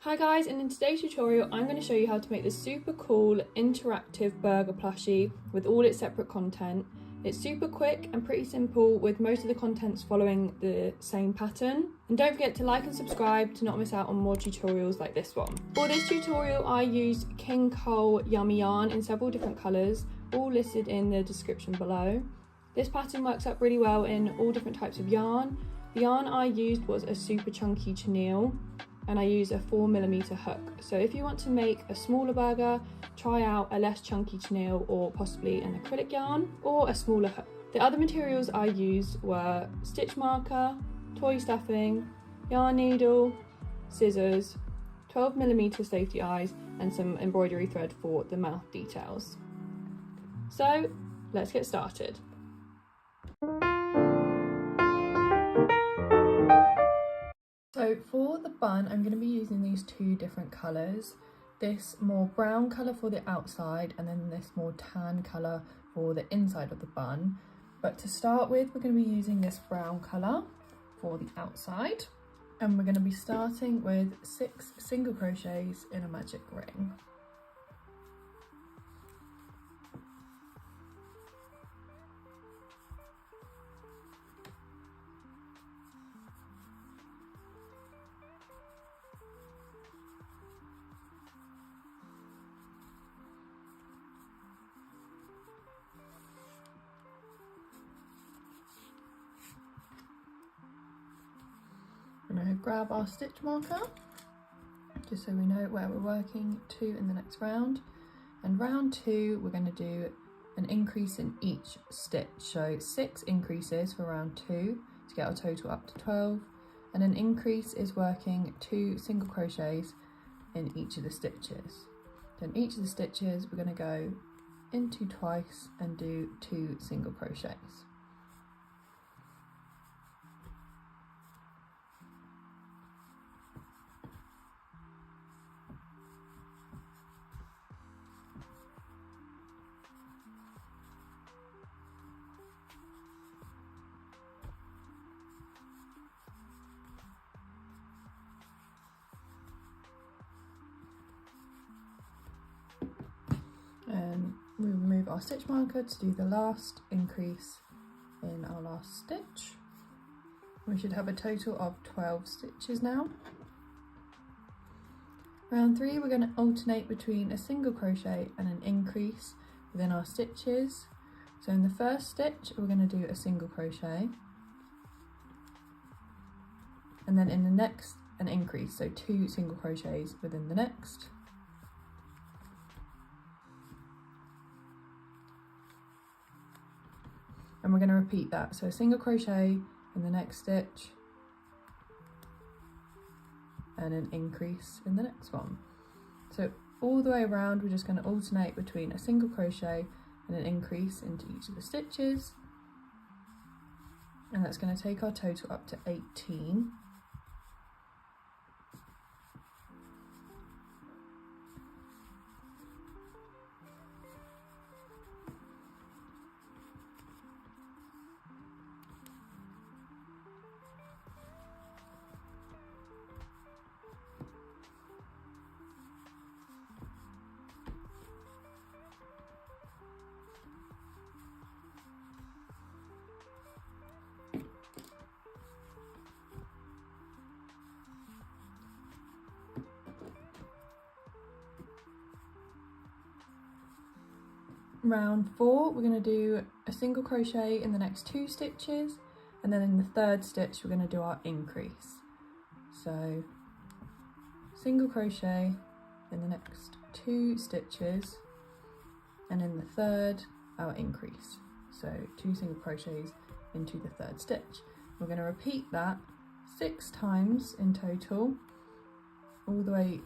Hi guys, and in today's tutorial I'm going to show you how to make this super cool interactive burger plushie with all its separate content. It's super quick and pretty simple with most of the contents following the same pattern. And don't forget to like and subscribe to not miss out on more tutorials like this one. For this tutorial I used King Cole Yummy yarn in several different colours, all listed in the description below. This pattern works up really well in all different types of yarn. The yarn I used was a super chunky chenille, and I use a 4mm hook. So if you want to make a smaller burger, try out a less chunky chenille or possibly an acrylic yarn or a smaller hook. The other materials I used were stitch marker, toy stuffing, yarn needle, scissors, 12mm safety eyes, and some embroidery thread for the mouth details. So let's get started. So for the bun, I'm going to be using these two different colours. This more brown colour for the outside and then this more tan colour for the inside of the bun. But to start with, we're going to be using this brown colour for the outside. And we're going to be starting with 6 single crochets in a magic ring. We're going to grab our stitch marker, just so we know where we're working to in the next round. And round 2, we're going to do an increase in each stitch. So 6 increases for round 2 to get our total up to 12. And an increase is working 2 single crochets in each of the stitches. Then each of the stitches, we're going to go into twice and do 2 single crochets. And we remove our stitch marker to do the last increase in our last stitch. We should have a total of 12 stitches now. Round 3, we're going to alternate between a single crochet and an increase within our stitches. So in the first stitch, we're going to do a single crochet, and then in the next, an increase, so 2 single crochets within the next. And we're going to repeat that, so a single crochet in the next stitch and an increase in the next one. So all the way around, we're just going to alternate between a single crochet and an increase into each of the stitches, and that's going to take our total up to 18. Round 4, we're going to do a single crochet in the next 2 stitches, and then in the third stitch we're going to do our increase. So single crochet in the next 2 stitches, and in the third our increase. So 2 single crochets into the third stitch. We're going to repeat that 6 times in total, all the way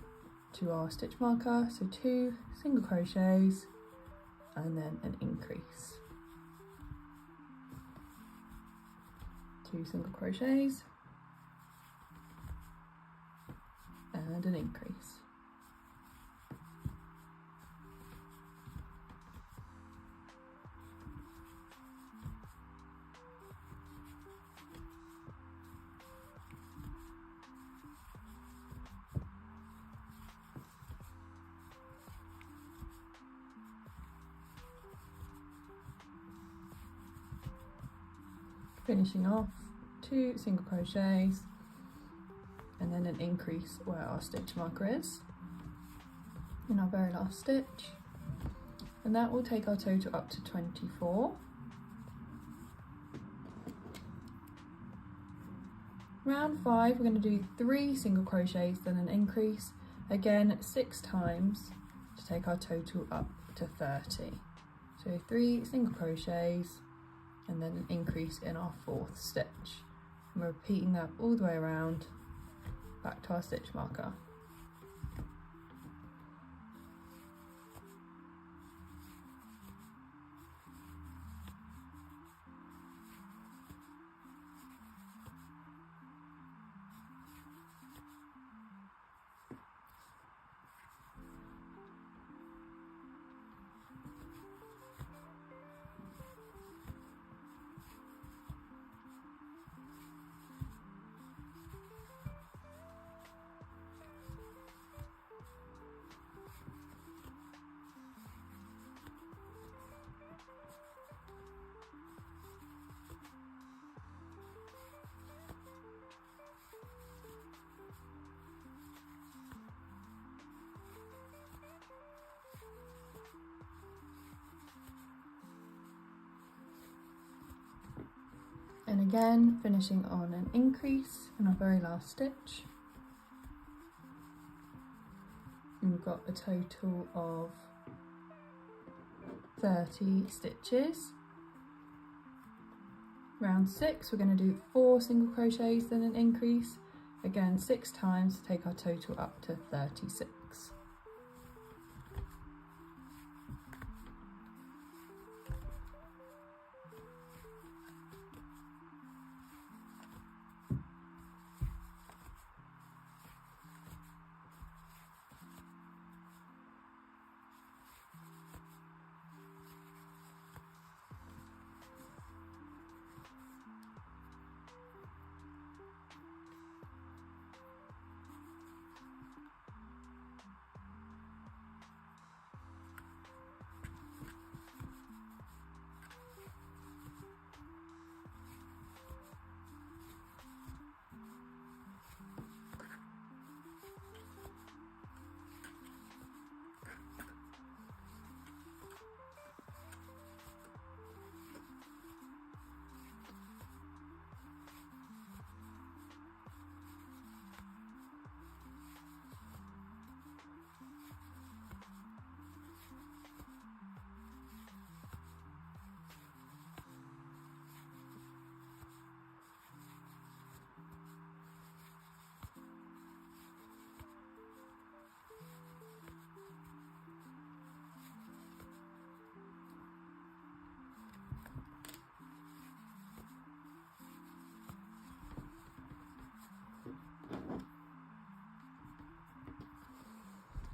to our stitch marker. So 2 single crochets and then an increase. 2 single crochets and an increase. finishing off 2 single crochets and then an increase where our stitch marker is in our very last stitch, and that will take our total up to 24. Round 5 we're going to do 3 single crochets then an increase, again 6 times to take our total up to 30. So 3 single crochets and then an increase in our 4th stitch, and we're repeating that all the way around back to our stitch marker. And again finishing on an increase in our very last stitch, and we've got a total of 30 stitches. Round 6 we're going to do 4 single crochets then an increase, again 6 times to take our total up to 36.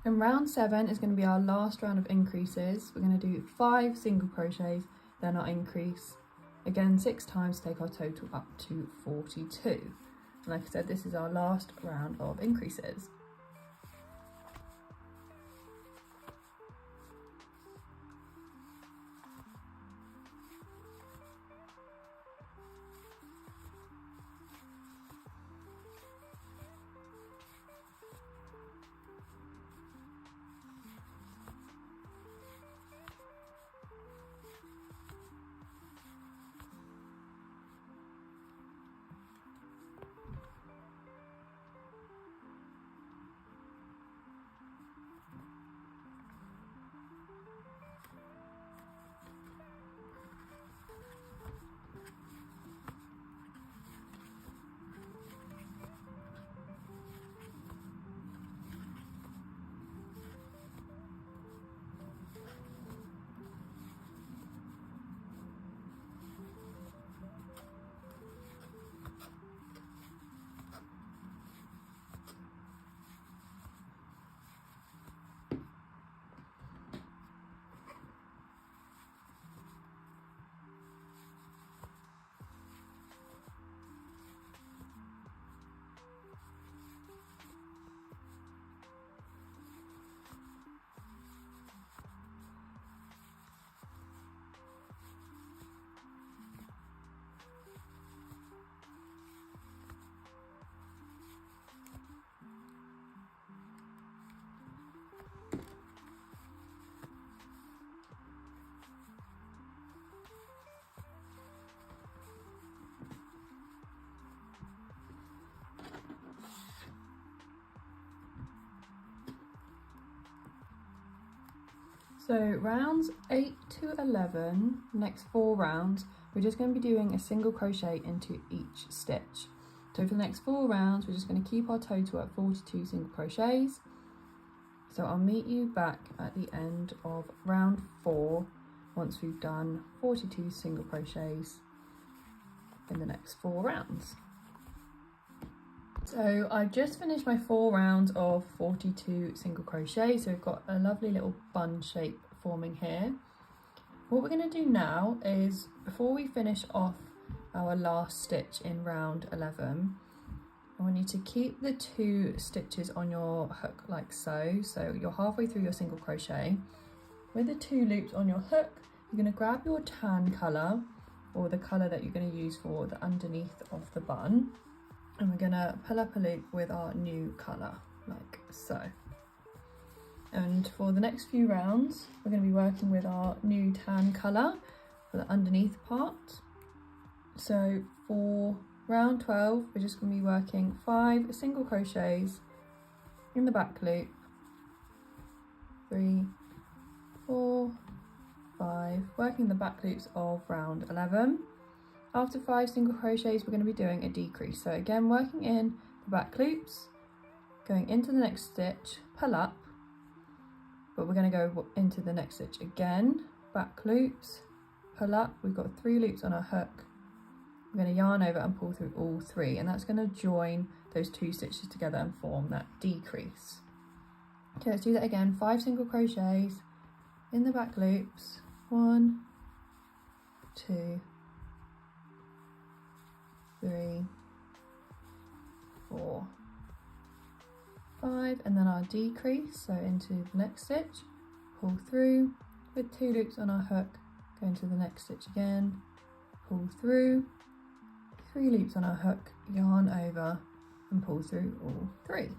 And round 7 is going to be our last round of increases. We're going to do 5 single crochets, then our increase, again 6 times to take our total up to 42. And like I said, this is our last round of increases. So rounds 8 to 11, next 4 rounds, we're just going to be doing a single crochet into each stitch. So for the next 4 rounds, we're just going to keep our total at 42 single crochets. So I'll meet you back at the end of round 4 once we've done 42 single crochets in the next 4 rounds. So I've just finished my 4 rounds of 42 single crochet, so we've got a lovely little bun shape forming here. What we're going to do now is, before we finish off our last stitch in round 11, I want you to keep the 2 stitches on your hook like so. So you're halfway through your single crochet. With the 2 loops on your hook, you're going to grab your tan colour, or the colour that you're going to use for the underneath of the bun, and we're going to pull up a loop with our new colour like so. And for the next few rounds, we're going to be working with our new tan colour for the underneath part. So for round 12, we're just going to be working 5 single crochets in the back loop, 3, 4, 5, working the back loops of round 11. After 5 single crochets, we're going to be doing a decrease. So again, working in the back loops, going into the next stitch, pull up, but we're going to go into the next stitch again, back loops, pull up. We've got 3 loops on our hook. We're going to yarn over and pull through all 3, and that's going to join those 2 stitches together and form that decrease. Okay, let's do that again. 5 single crochets in the back loops, 1, 2, 3, 4, 5, and then our decrease, so into the next stitch, pull through with 2 loops on our hook, go into the next stitch again, pull through, 3 loops on our hook, yarn over and pull through all 3.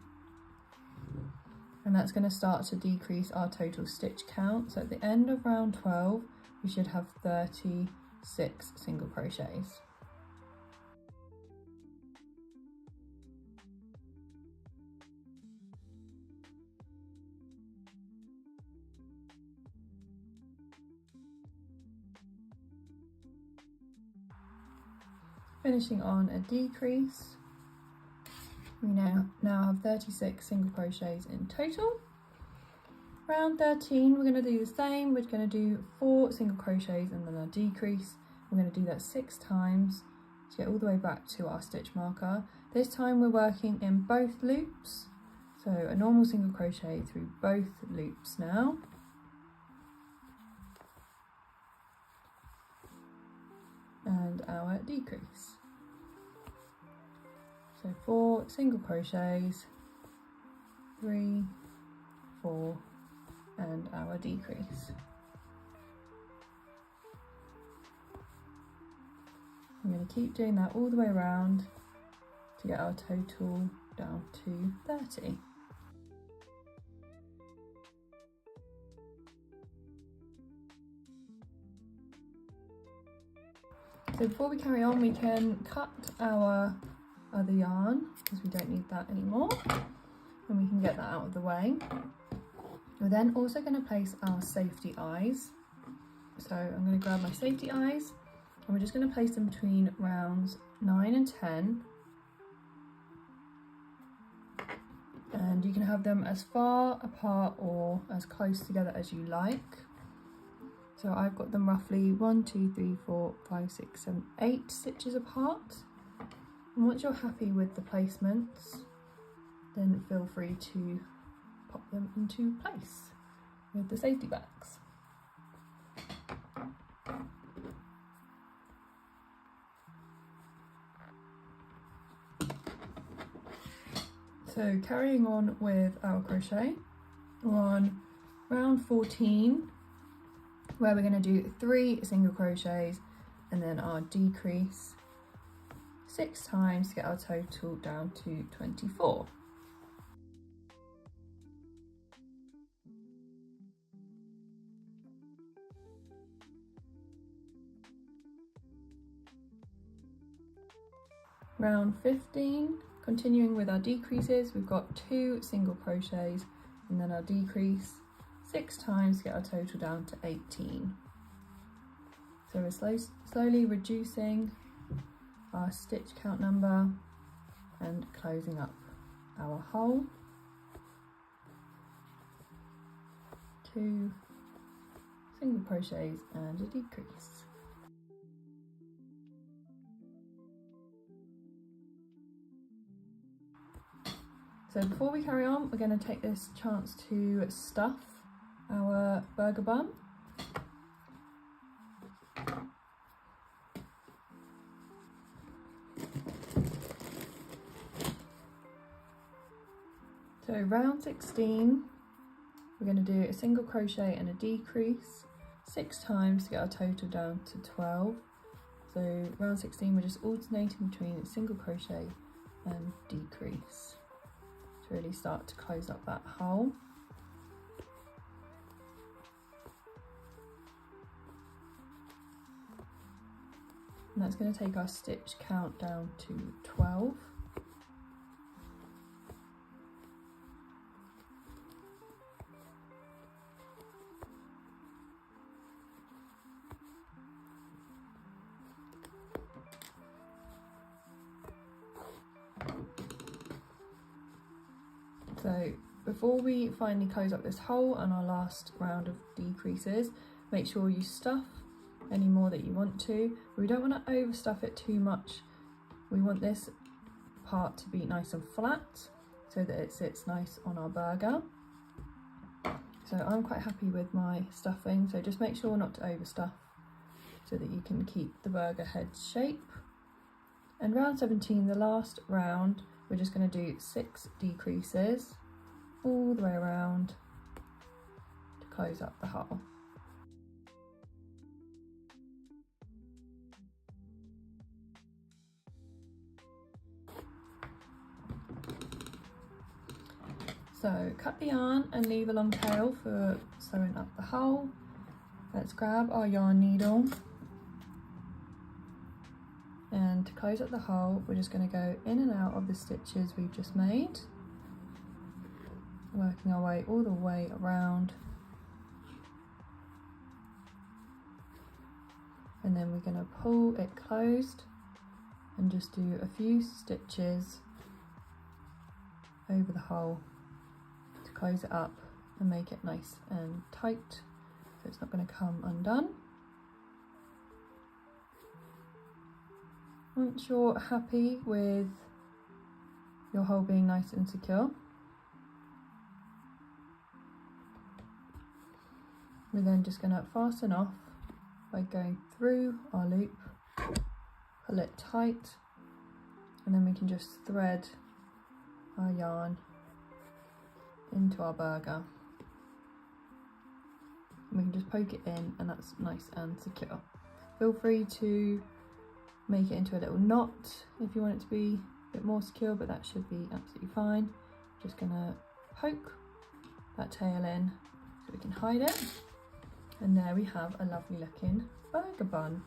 And that's going to start to decrease our total stitch count. So at the end of round 12, we should have 36 single crochets. Finishing on a decrease, we now have 36 single crochets in total. Round 13, we're going to do the same. We're going to do 4 single crochets and then a decrease. We're going to do that 6 times to get all the way back to our stitch marker. This time we're working in both loops, so a normal single crochet through both loops now. And our decrease. So 4 single crochets, 3, 4, and our decrease. I'm going to keep doing that all the way around to get our total down to 30. So before we carry on, we can cut our other yarn because we don't need that anymore, and we can get that out of the way. We're then also going to place our safety eyes. So I'm going to grab my safety eyes and we're just going to place them between rounds 9 and 10. And you can have them as far apart or as close together as you like. So I've got them roughly 1, 2, 3, 4, 5, 6, 7, 8 stitches apart. And once you're happy with the placements, then feel free to pop them into place with the safety bags. So carrying on with our crochet, we're on round 14, where we're going to do 3 single crochets and then our decrease 6 times to get our total down to 24. Round 15, continuing with our decreases, we've got 2 single crochets and then our decrease 6 times to get our total down to 18. So we're slowly reducing our stitch count number and closing up our hole. 2 single crochets and a decrease. So before we carry on, we're going to take this chance to stuff our burger bun. So round 16, we're going to do a single crochet and a decrease 6 times to get our total down to 12. So round 16, we're just alternating between a single crochet and decrease to really start to close up that hole. And that's going to take our stitch count down to 12. So before we finally close up this hole on our last round of decreases, make sure you stuff any more that you want to. We don't want to overstuff it too much. We want this part to be nice and flat so that it sits nice on our burger. So I'm quite happy with my stuffing, so just make sure not to overstuff so that you can keep the burger head's shape. And round 17, the last round, we're just going to do 6 decreases all the way around to close up the hole. So cut the yarn and leave a long tail for sewing up the hole. Let's grab our yarn needle, and to close up the hole we're just going to go in and out of the stitches we've just made, working our way all the way around, and then we're going to pull it closed and just do a few stitches over the hole to close it up and make it nice and tight so it's not going to come undone. Once you're happy with your hole being nice and secure, we're then just going to fasten off by going through our loop, pull it tight, and then we can just thread our yarn into our burger. And we can just poke it in and that's nice and secure. Feel free to make it into a little knot if you want it to be a bit more secure, but that should be absolutely fine. Just gonna poke that tail in so we can hide it, and there we have a lovely looking burger bun.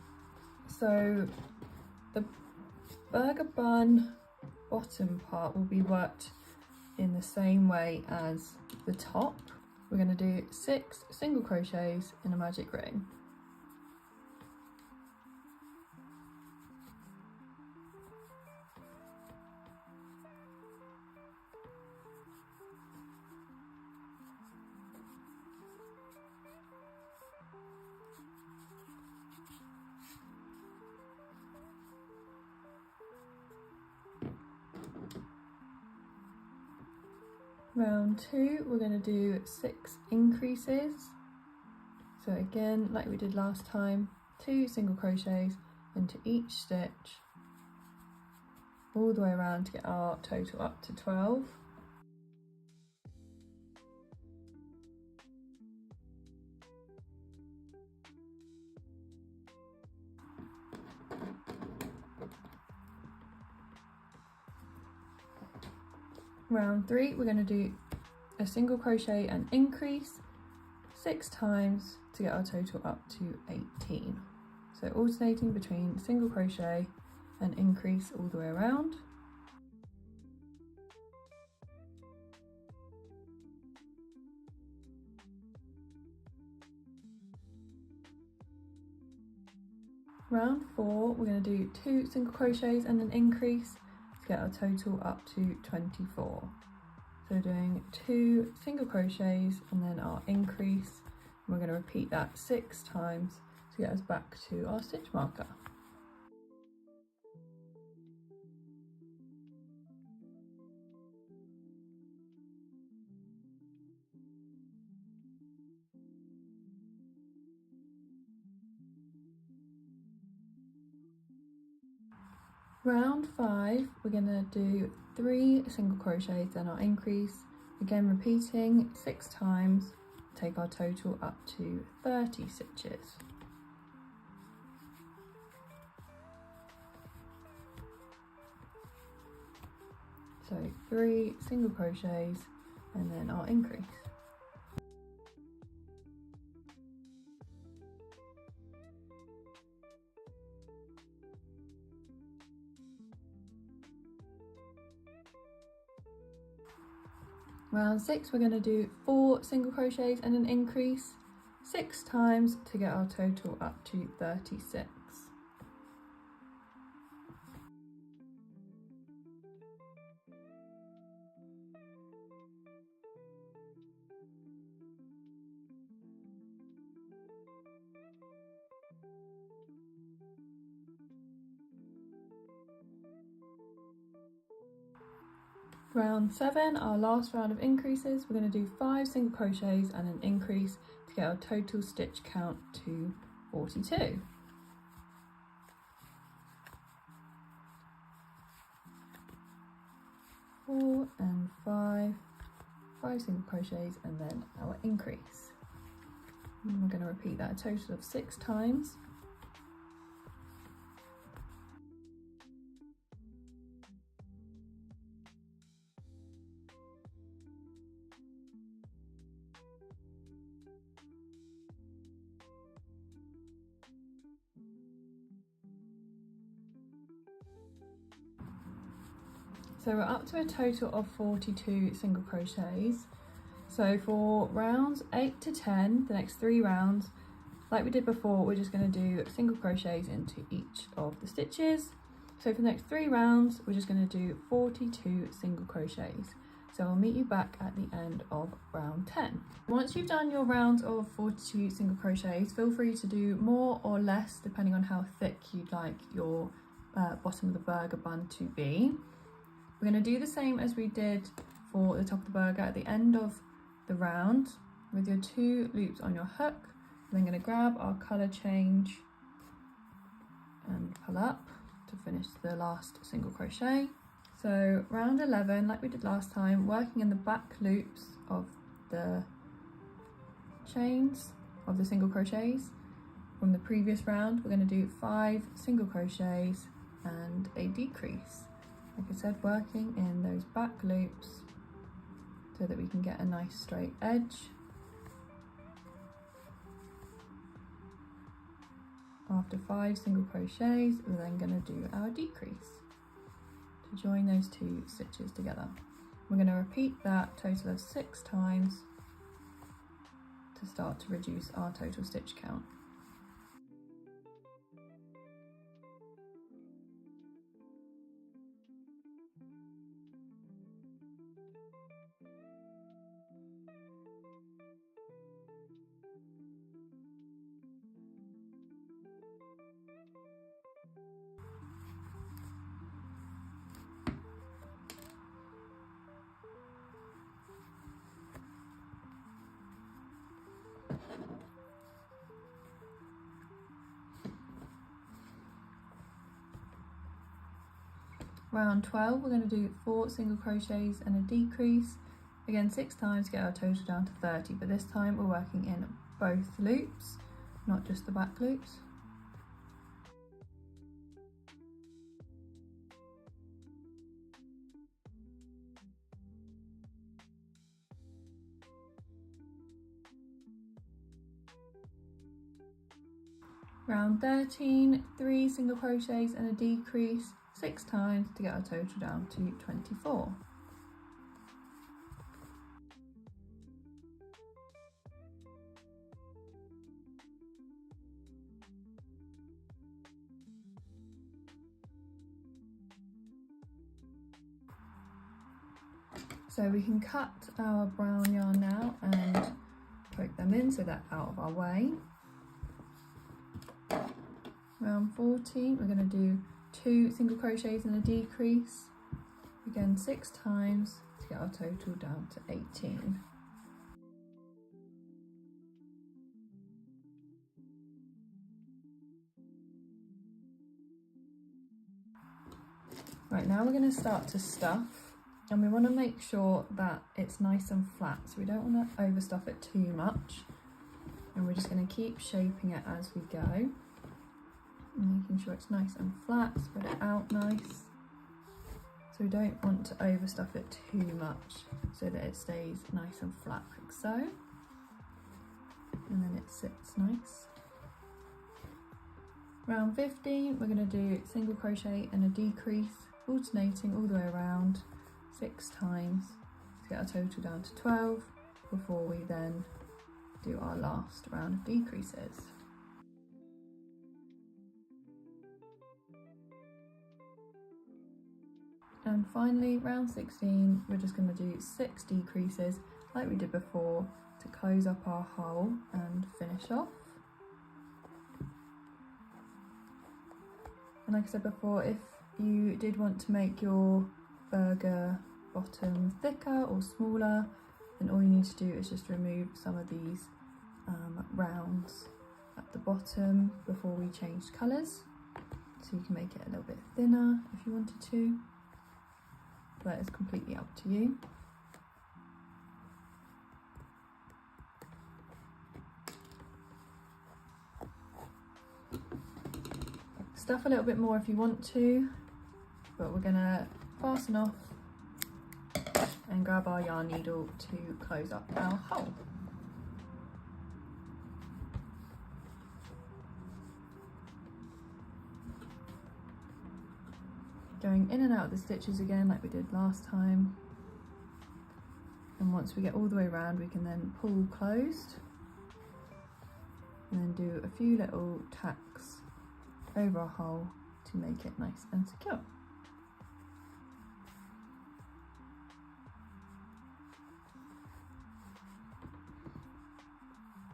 So the burger bun bottom part will be worked in the same way as the top. We're going to do 6 single crochets in a magic ring. Round 2, we're going to do 6 increases. So again, like we did last time, 2 single crochets into each stitch, all the way around to get our total up to 12. Round 3, we're going to do a single crochet and increase 6 times to get our total up to 18. So alternating between single crochet and increase all the way around. Round 4, we're going to do 2 single crochets and an increase to get our total up to 24. So doing 2 single crochets and then our increase, and we're going to repeat that 6 times to get us back to our stitch marker. Round 5, we're going to do 3 single crochets, then our increase, again repeating 6 times, take our total up to 30 stitches. So 3 single crochets and then our increase. Round 6, we're going to do 4 single crochets and an increase 6 times to get our total up to 36. Round 7, our last round of increases, we're going to do 5 single crochets and an increase to get our total stitch count to 42. Four and 5 single crochets and then our increase. And we're going to repeat that a total of 6 times. So we're up to a total of 42 single crochets. So for rounds 8 to 10, the next 3 rounds, like we did before, we're just going to do single crochets into each of the stitches. So for the next 3 rounds, we're just going to do 42 single crochets. So I'll meet you back at the end of round 10. Once you've done your rounds of 42 single crochets, feel free to do more or less depending on how thick you'd like your bottom of the burger bun to be. We're going to do the same as we did for the top of the burger at the end of the round with your 2 loops on your hook. We're then going to grab our colour change and pull up to finish the last single crochet. So round 11, like we did last time, working in the back loops of the chains of the single crochets from the previous round, we're going to do 5 single crochets and a decrease. Like I said, working in those back loops so that we can get a nice straight edge. After 5 single crochets, we're then going to do our decrease to join those 2 stitches together. We're going to repeat that total of 6 times to start to reduce our total stitch count. Round 12, we're going to do 4 single crochets and a decrease, again 6 times to get our total down to 30, but this time we're working in both loops, not just the back loops. Round 13, 3 single crochets and a decrease, 6 times to get our total down to 24. So we can cut our brown yarn now and poke them in so they're out of our way. Round 14, we're going to do 2 single crochets and a decrease, again 6 times to get our total down to 18. Right, now we're going to start to stuff, and we want to make sure that it's nice and flat, so we don't want to overstuff it too much, and we're just going to keep shaping it as we go, making sure it's nice and flat, spread it out nice. So we don't want to overstuff it too much so that it stays nice and flat like so, and then it sits nice. Round 15, we're going to do single crochet and a decrease, alternating all the way around 6 times to get our total down to 12 before we then do our last round of decreases. And finally, round 16, we're just going to do 6 decreases like we did before to close up our hole and finish off. And like I said before, if you did want to make your burgher bottom thicker or smaller, then all you need to do is just remove some of these rounds at the bottom before we change colours. So you can make it a little bit thinner if you wanted to, but it's completely up to you. Stuff a little bit more if you want to, but we're gonna fasten off and grab our yarn needle to close up our hole. Going in and out of the stitches again like we did last time, and once we get all the way around we can then pull closed and then do a few little tacks over our hole to make it nice and secure.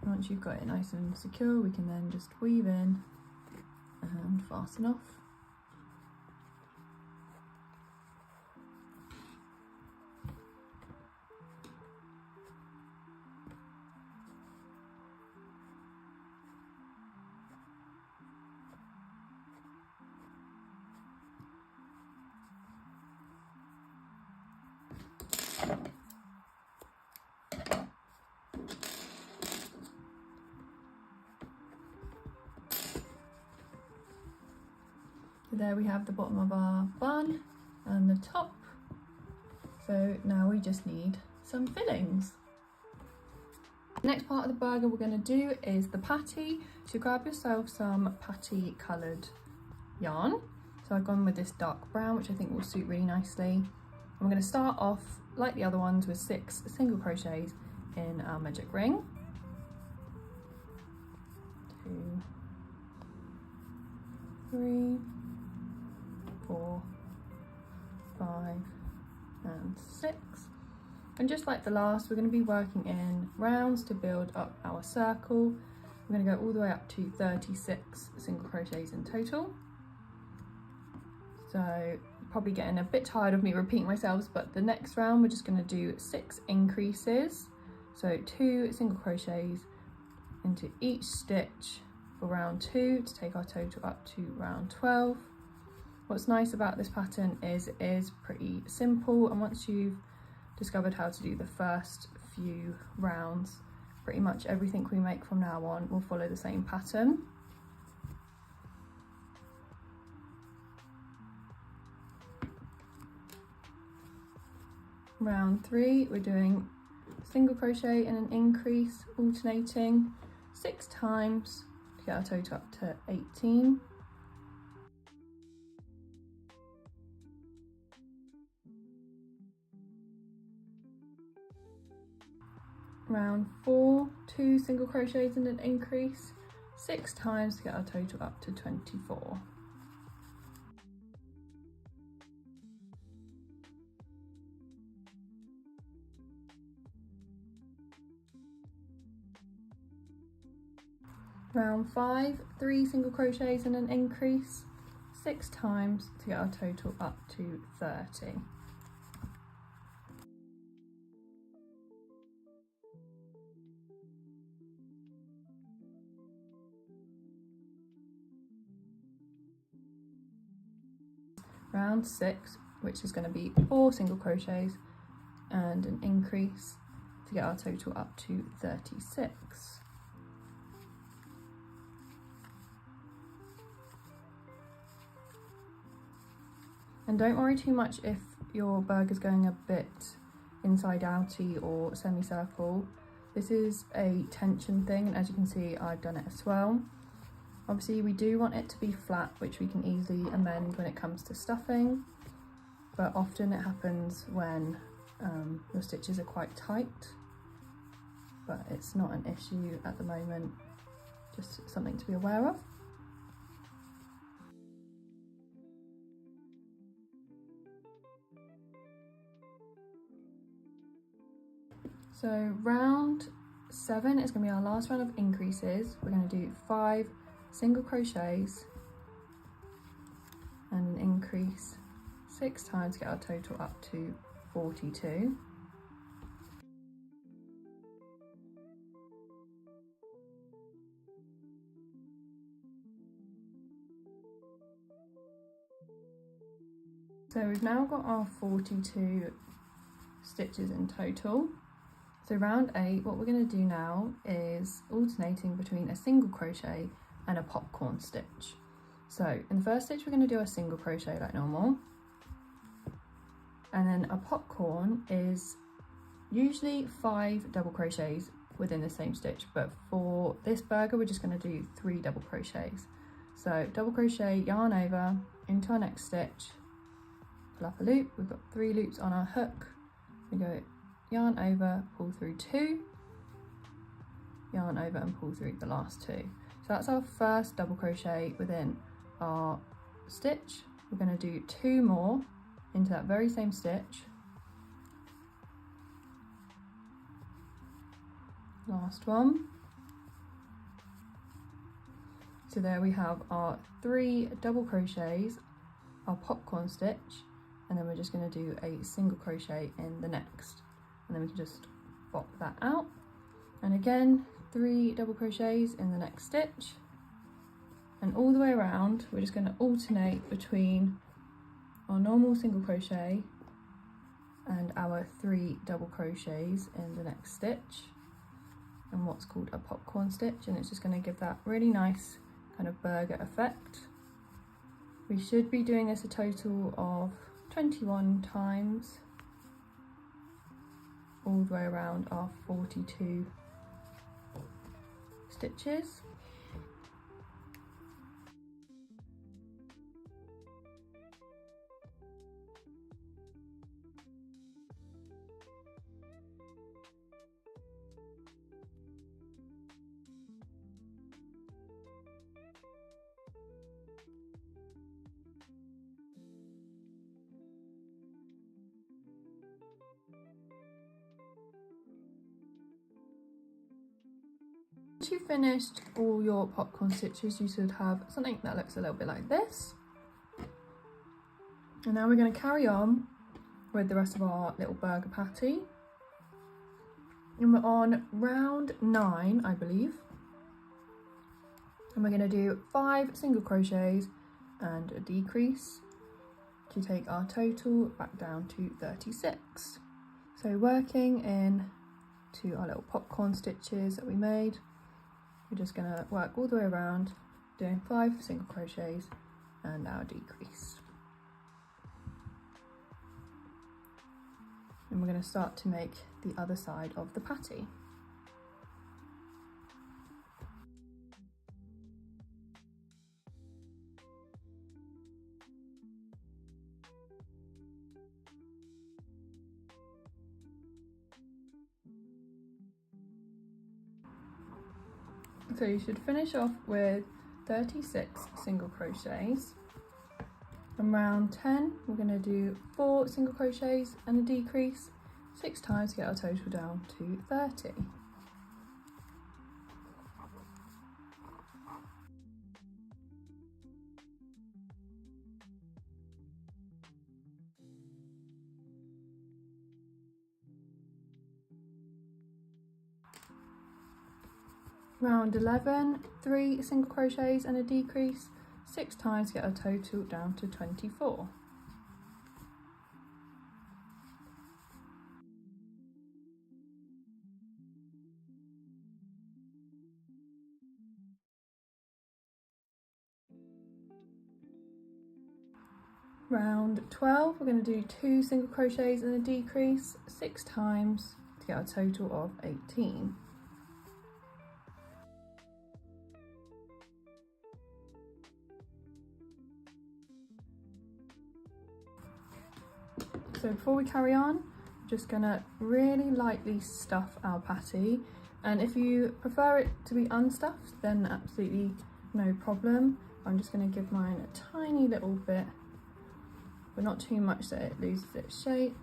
Once you've got it nice and secure, we can then just weave in and fasten off. So there we have the bottom of our bun and the top. So now we just need some fillings. The next part of the burger we're going to do is the patty. So grab yourself some patty coloured yarn. So I've gone with this dark brown, which I think will suit really nicely. I'm going to start off like the other ones with 6 single crochets in our magic ring. 2, 3, 4, 5 and 6, and just like the last, we're going to be working in rounds to build up our circle. We're going to go all the way up to 36 single crochets in total. So probably getting a bit tired of me repeating myself, but the next round we're just going to do 6 increases, so 2 single crochets into each stitch for round 2 to take our total up to round 12. What's nice about this pattern is it is pretty simple, and once you've discovered how to do the first few rounds, pretty much everything we make from now on will follow the same pattern. Round 3, we're doing single crochet and an increase, alternating 6 times to get our total up to 18. Round 4, 2 single crochets and an increase, 6 times to get our total up to 24. Round 5, 3 single crochets and an increase, 6 times to get our total up to 30. Round 6, which is going to be 4 single crochets and an increase to get our total up to 36. And don't worry too much if your burger's going a bit inside outy or semicircle. This is a tension thing, and as you can see, I've done it as well. Obviously we do want it to be flat, which we can easily amend when it comes to stuffing, but often it happens when your stitches are quite tight, but it's not an issue at the moment, just something to be aware of. So round 7 is going to be our last round of increases. We're going to do 5 single crochets and an increase 6 times to get our total up to 42. So we've now got our 42 stitches in total. So round 8, what we're going to do now is alternating between a single crochet and a popcorn stitch. So in the first stitch we're going to do a single crochet like normal, and then a popcorn is usually 5 double crochets within the same stitch, but for this burger we're just going to do 3 double crochets. So double crochet, yarn over into our next stitch, pull up a loop, we've got 3 loops on our hook, we go yarn over, pull through 2, yarn over and pull through the last 2. So that's our first double crochet within our stitch. We're going to do 2 more into that very same stitch. Last one. So there we have our 3 double crochets, our popcorn stitch, and then we're just going to do a single crochet in the next. And then we can just pop that out, and again 3 double crochets in the next stitch, and all the way around we're just going to alternate between our normal single crochet and our 3 double crochets in the next stitch, and what's called a popcorn stitch, and it's just going to give that really nice kind of burger effect. We should be doing this a total of 21 times all the way around our 42 stitches. Once you've finished all your popcorn stitches, you should have something that looks a little bit like this. And now we're going to carry on with the rest of our little burger patty. And we're on round 9, I believe. And we're going to do 5 single crochets and a decrease to take our total back down to 36. So working in to our little popcorn stitches that we made, we're just going to work all the way around doing 5 single crochets and our decrease. And we're going to start to make the other side of the patty. So you should finish off with 36 single crochets. And round 10 we're going to do 4 single crochets and a decrease 6 times to get our total down to 30. Round 11, 3 single crochets and a decrease, 6 times to get our total down to 24. Round 12, we're going to do 2 single crochets and a decrease, 6 times to get a total of 18. So before we carry on, I'm just going to really lightly stuff our patty, and if you prefer it to be unstuffed then absolutely no problem. I'm just going to give mine a tiny little bit, but not too much that it loses its shape.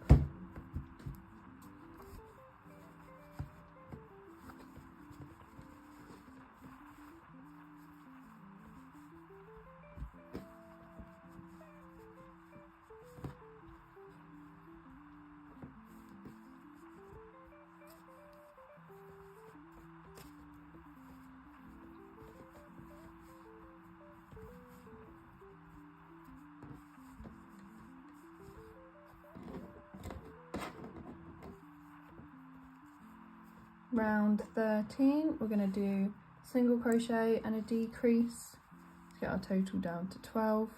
Round 13, we're going to do single crochet and a decrease to get our total down to 12.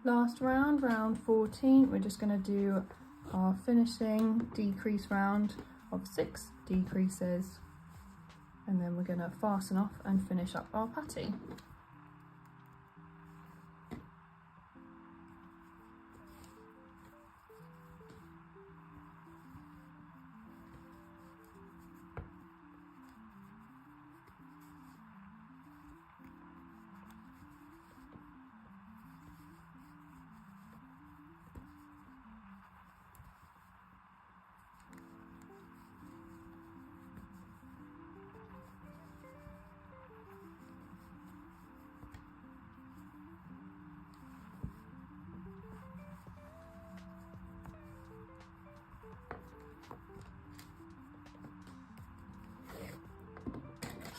Last round, round 14, we're just going to do our finishing decrease round of 6 decreases, and then we're going to fasten off and finish up our patty.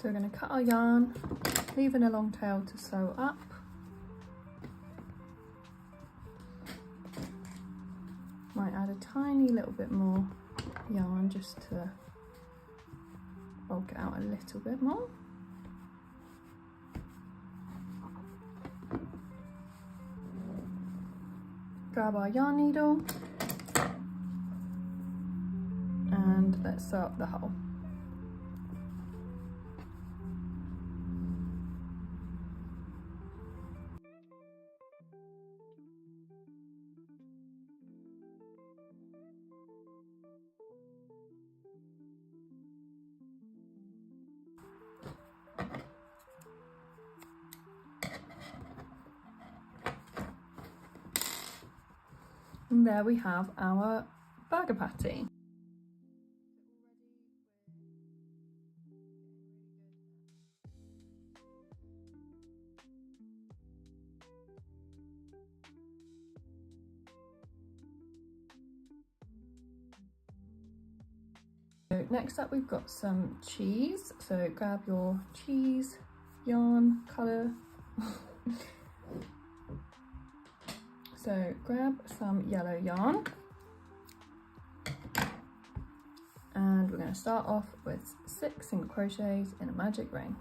So we're going to cut our yarn, leaving a long tail to sew up. Might add a tiny little bit more yarn just to bulk it out a little bit more. Grab our yarn needle and let's sew up the hole. And there we have our burger patty. So next up we've got some cheese, so grab your cheese yarn colour. So grab some yellow yarn and we're going to start off with 6 single crochets in a magic ring.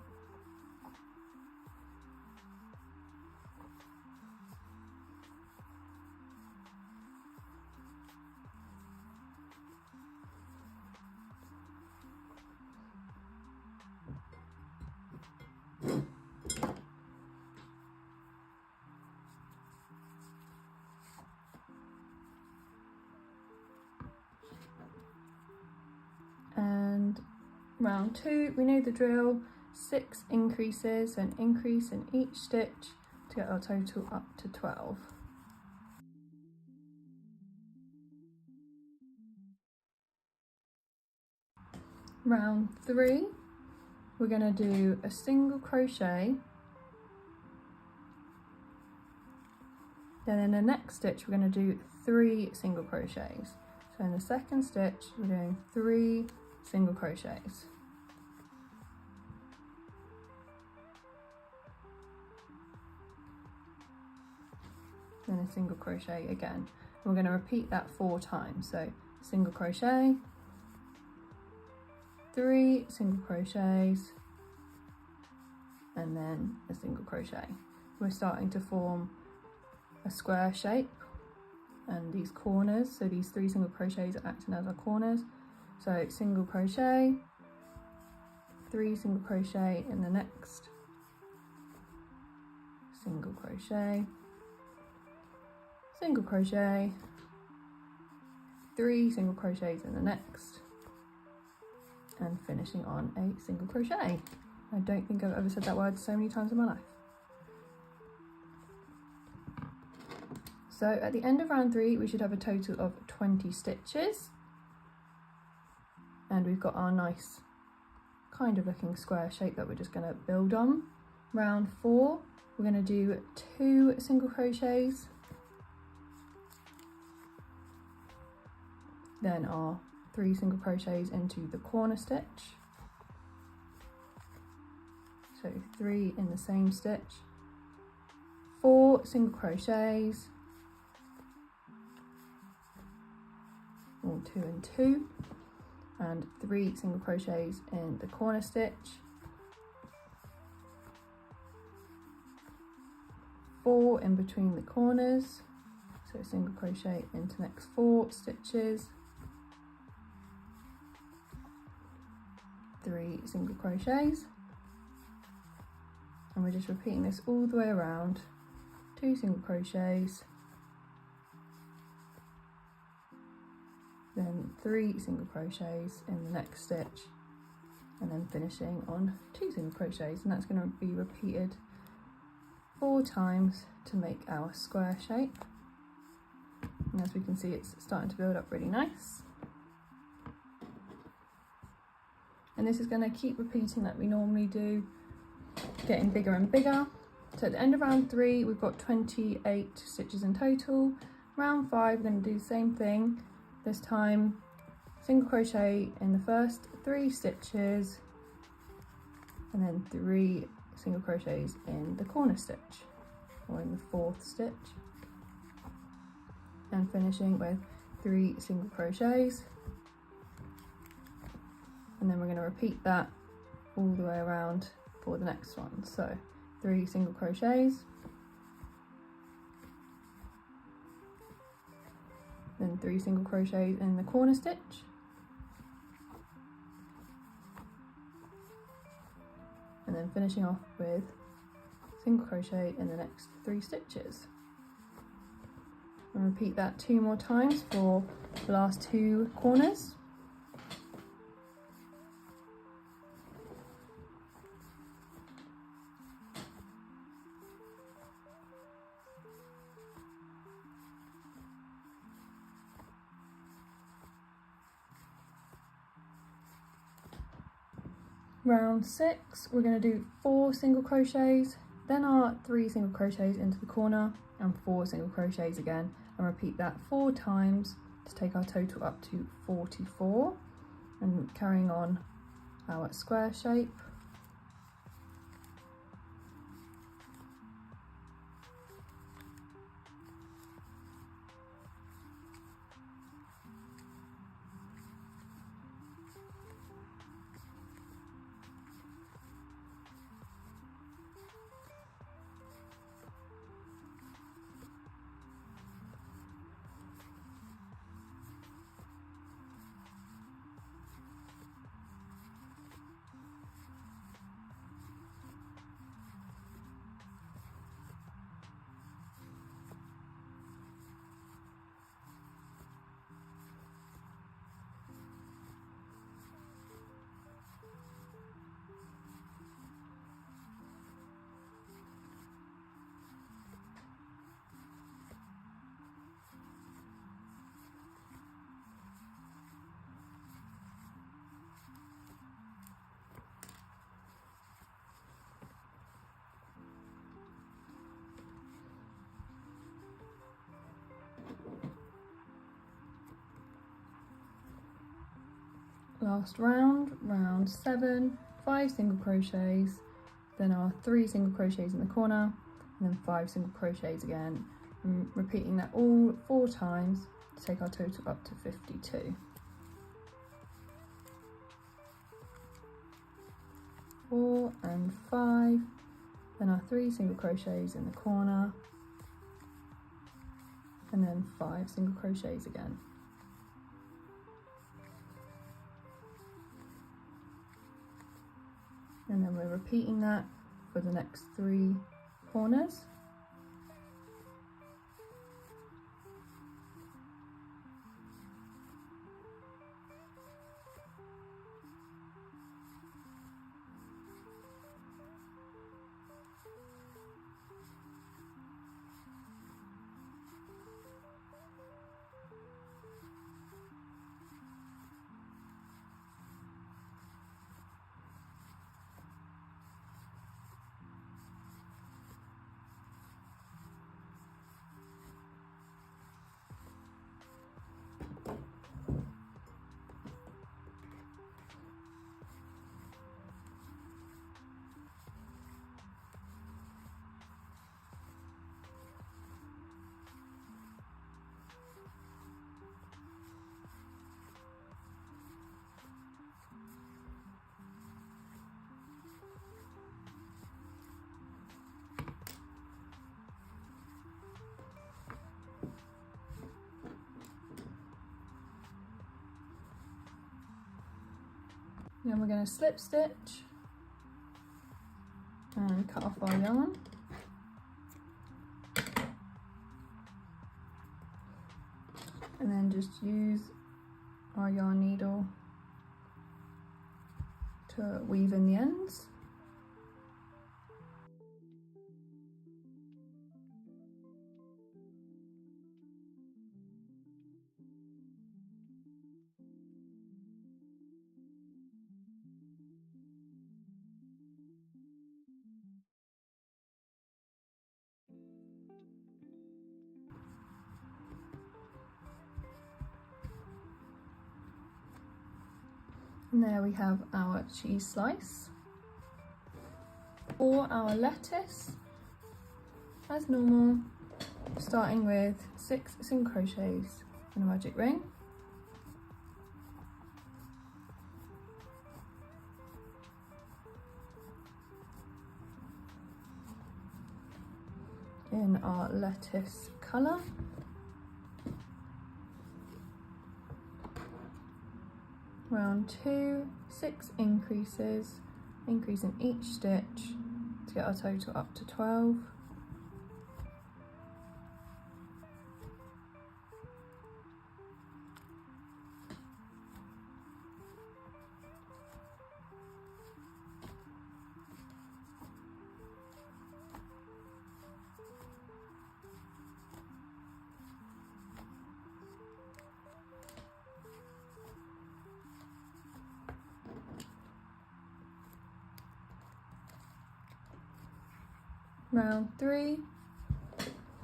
Round 2, we know the drill, 6 increases, so an increase in each stitch to get our total up to 12. Round 3, we're going to do a single crochet, then in the next stitch we're going to do 3 single crochets. So in the second stitch we're doing 3 single crochets. Then a single crochet again. And we're going to repeat that 4 times. So single crochet, 3 single crochets, and then a single crochet. We're starting to form a square shape, and these corners, so these 3 single crochets are acting as our corners. So single crochet, 3 single crochet in the next, single crochet, single crochet, 3 single crochets in the next, and finishing on a single crochet. I don't think I've ever said that word so many times in my life. So at the end of round 3 we should have a total of 20 stitches, and we've got our nice kind of looking square shape that we're just going to build on. Round 4 we're going to do 2 single crochets, then our 3 single crochets into the corner stitch, so 3 in the same stitch, 4 single crochets, or 2 and 2, and 3 single crochets in the corner stitch, 4 in between the corners, so single crochet into next 4 stitches, 3 single crochets, and we're just repeating this all the way around, 2 single crochets, then 3 single crochets in the next stitch, and then finishing on 2 single crochets, and that's going to be repeated 4 times to make our square shape. And as we can see, it's starting to build up really nice. And this is going to keep repeating like we normally do, getting bigger and bigger. So at the end of round 3 we've got 28 stitches in total. Round 5 we're going to do the same thing. This time single crochet in the first 3 stitches, and then 3 single crochets in the corner stitch, or in the 4th stitch, and finishing with 3 single crochets, and then we're going to repeat that all the way around for the next one. So 3 single crochets, then 3 single crochets in the corner stitch, and then finishing off with single crochet in the next 3 stitches. And repeat that 2 more times for the last 2 corners. Round 6 we're going to do 4 single crochets, then our 3 single crochets into the corner, and 4 single crochets again, and repeat that 4 times to take our total up to 44, and carrying on our square shape. Last round, round 7, 5 single crochets, then our 3 single crochets in the corner, and then 5 single crochets again, and repeating that all 4 times to take our total up to 52. 4 and 5, then our 3 single crochets in the corner, and then 5 single crochets again. And then we're repeating that for the next 3 corners. Then we're going to slip stitch and cut off our yarn. And then just use our yarn needle to weave in the ends. And there we have our cheese slice. For our lettuce, as normal, starting with 6 single crochets and a magic ring. In our lettuce colour. Round 2, 6 increases, increase in each stitch to get our total up to 12. Round 3,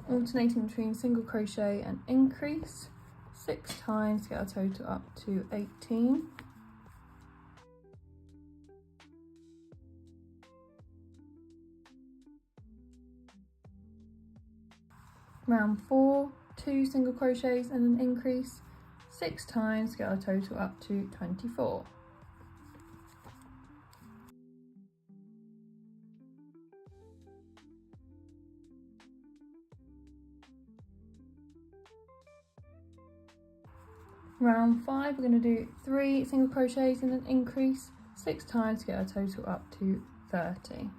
alternating between single crochet and increase 6 times to get our total up to 18. Round 4, 2 single crochets and an increase 6 times to get our total up to 24. Round 5, we're going to do 3 single crochets and an increase 6 times to get our total up to 30.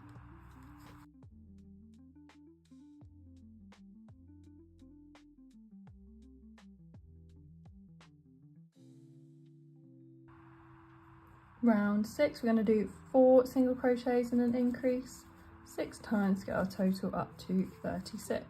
Round 6, we're going to do 4 single crochets and an increase 6 times to get our total up to 36.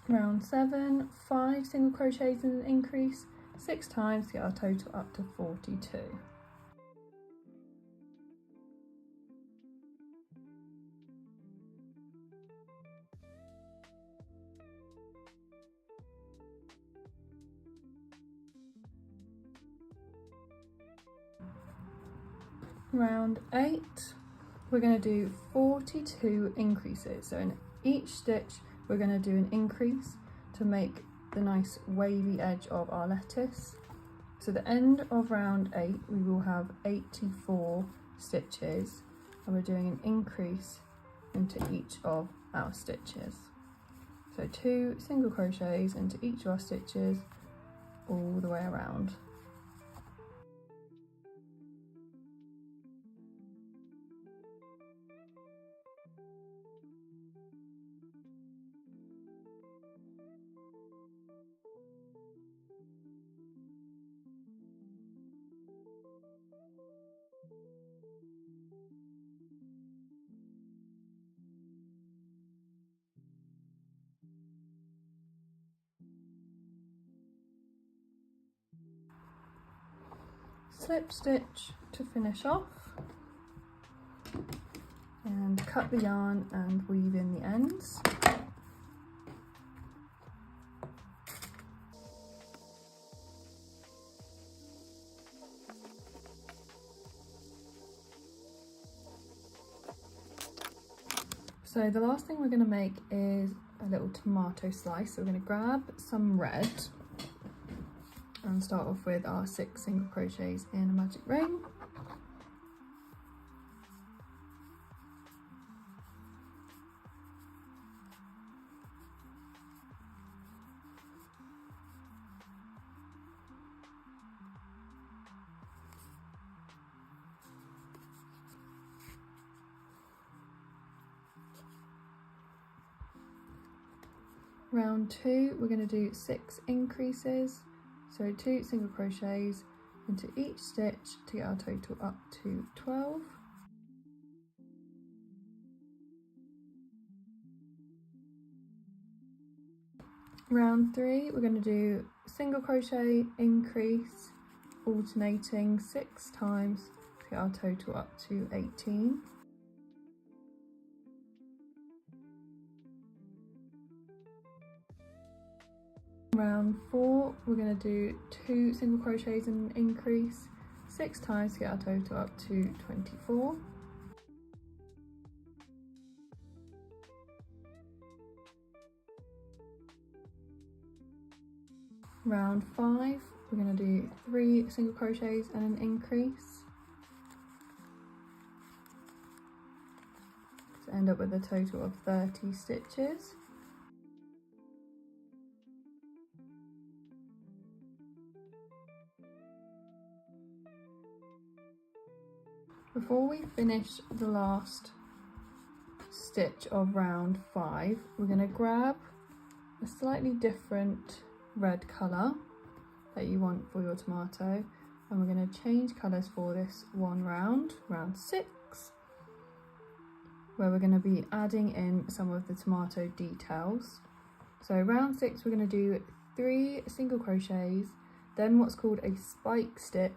Round 7, 5 single crochets and an increase 6 times to get our total up to 42. Round 8, we're going to do 42 increases. So in each stitch we're going to do an increase to make the nice wavy edge of our lettuce. So the end of round 8 we will have 84 stitches, and we're doing an increase into each of our stitches. So 2 single crochets into each of our stitches all the way around. Slip stitch to finish off, and cut the yarn and weave in the ends. So the last thing we're going to make is a little tomato slice. So we're going to grab some red and start off with our 6 single crochets in a magic ring. Round 2, we're going to do 6 increases. So 2 single crochets into each stitch to get our total up to 12. Round 3, we're going to do single crochet, increase, alternating 6 times to get our total up to 18. Round 4, we're going to do 2 single crochets and an increase 6 times to get our total up to 24. Round 5, we're going to do 3 single crochets and an increase to end up with a total of 30 stitches. Before we finish the last stitch of round 5, we're going to grab a slightly different red colour that you want for your tomato, and we're going to change colours for this one round, round 6, where we're going to be adding in some of the tomato details. So round 6 we're going to do 3 single crochets, then what's called a spike stitch,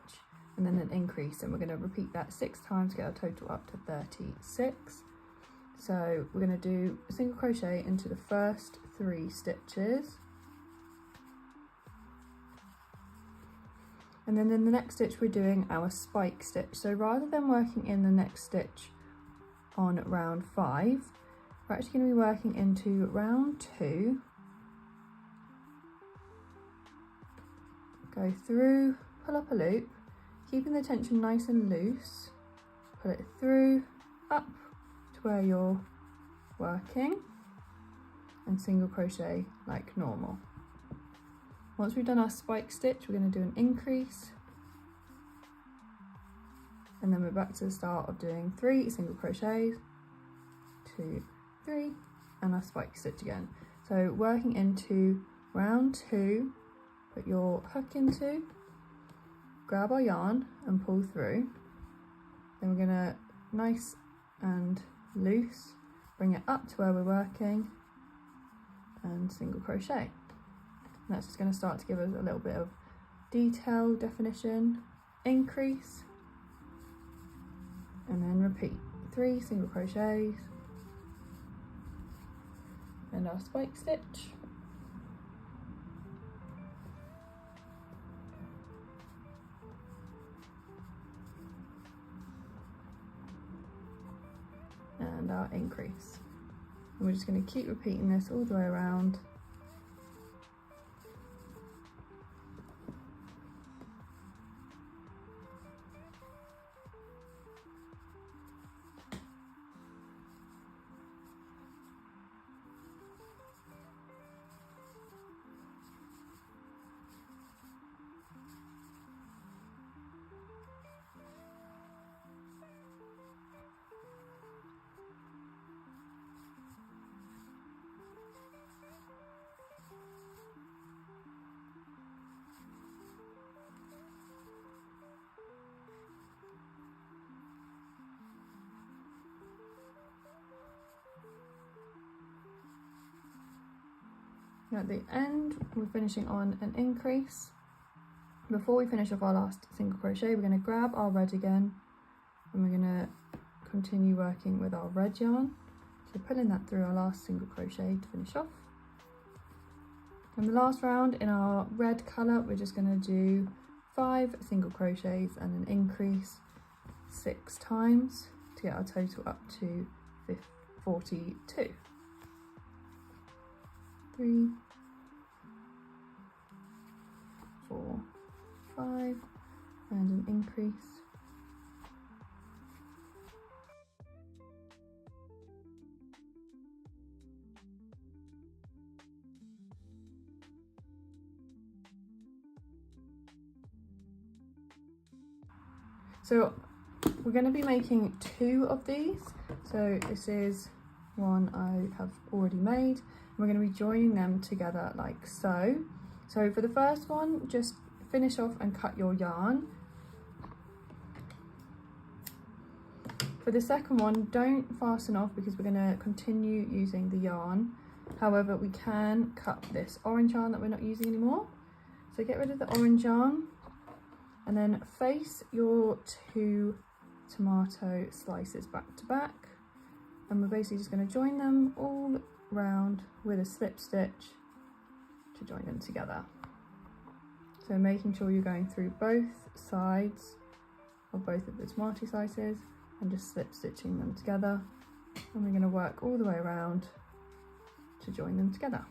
and then an increase, and we're going to repeat that 6 times to get our total up to 36. So we're going to do a single crochet into the first 3 stitches, and then in the next stitch we're doing our spike stitch. So rather than working in the next stitch on round 5, we're actually going to be working into round 2, go through, pull up a loop, keeping the tension nice and loose, pull it through, up to where you're working, and single crochet like normal. Once we've done our spike stitch, we're going to do an increase, and then we're back to the start of doing 3 single crochets, 2, 3, and our spike stitch again. So working into round 2, put your hook into, grab our yarn and pull through. Then we're going to nice and loose bring it up to where we're working and single crochet. And that's just going to start to give us a little bit of detail, definition, increase, and then repeat 3 single crochets and our spike stitch. and our increase. And we're just going to keep repeating this all the way around. At the end, we're finishing on an increase. Before we finish off our last single crochet, we're going to grab our red again and we're going to continue working with our red yarn. So pulling that through our last single crochet to finish off. And the last round in our red colour, we're just going to do 5 single crochets and an increase 6 times to get our total up to 42. 3, 4, 5, and an increase. So we're going to be making 2 of these. So this is one I have already made. We're going to be joining them together like so. So for the first one, just finish off and cut your yarn. For the second one, don't fasten off because we're going to continue using the yarn. However, we can cut this orange yarn that we're not using anymore. So get rid of the orange yarn and then face your 2 tomato slices back to back. And we're basically just going to join them all round with a slip stitch to join them together. So making sure you're going through both sides of both of the tomato slices and just slip stitching them together, and we're going to work all the way around to join them together.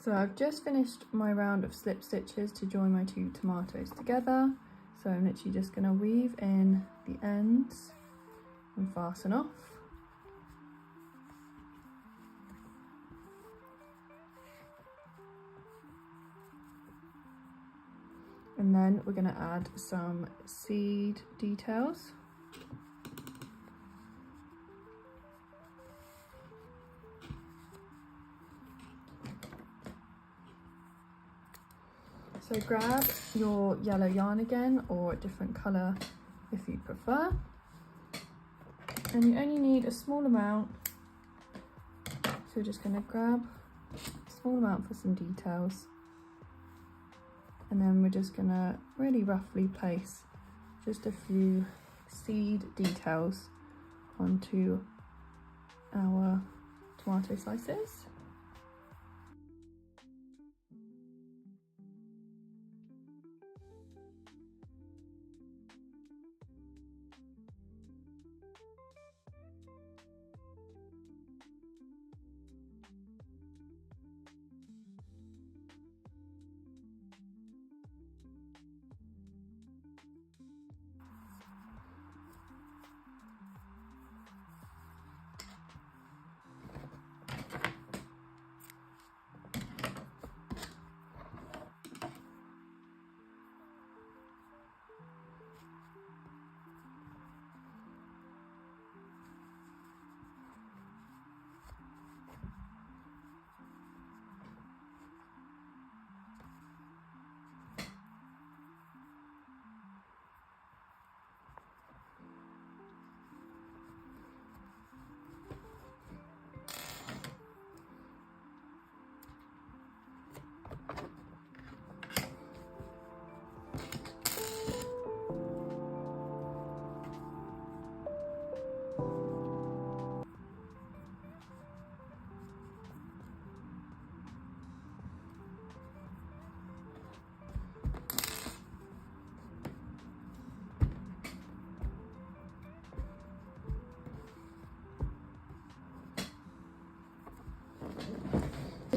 So I've just finished my round of slip stitches to join my 2 tomatoes together. So I'm literally just going to weave in the ends and fasten off. And then we're going to add some seed details. So grab your yellow yarn again, or a different colour if you prefer. And you only need a small amount. So we're just going to grab a small amount for some details. And then we're just going to really roughly place just a few seed details onto our tomato slices.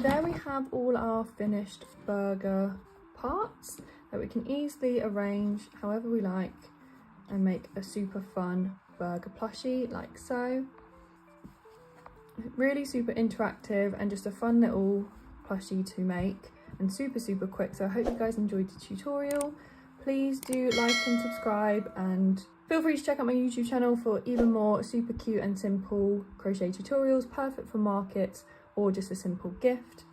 So there we have all our finished burgher parts that we can easily arrange however we like and make a super fun burgher plushie like so. Really super interactive and just a fun little plushie to make and super quick. So I hope you guys enjoyed the tutorial. Please do like and subscribe, and feel free to check out my YouTube channel for even more super cute and simple crochet tutorials, perfect for markets or just a simple gift.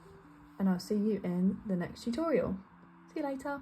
And I'll see you in the next tutorial. See you later.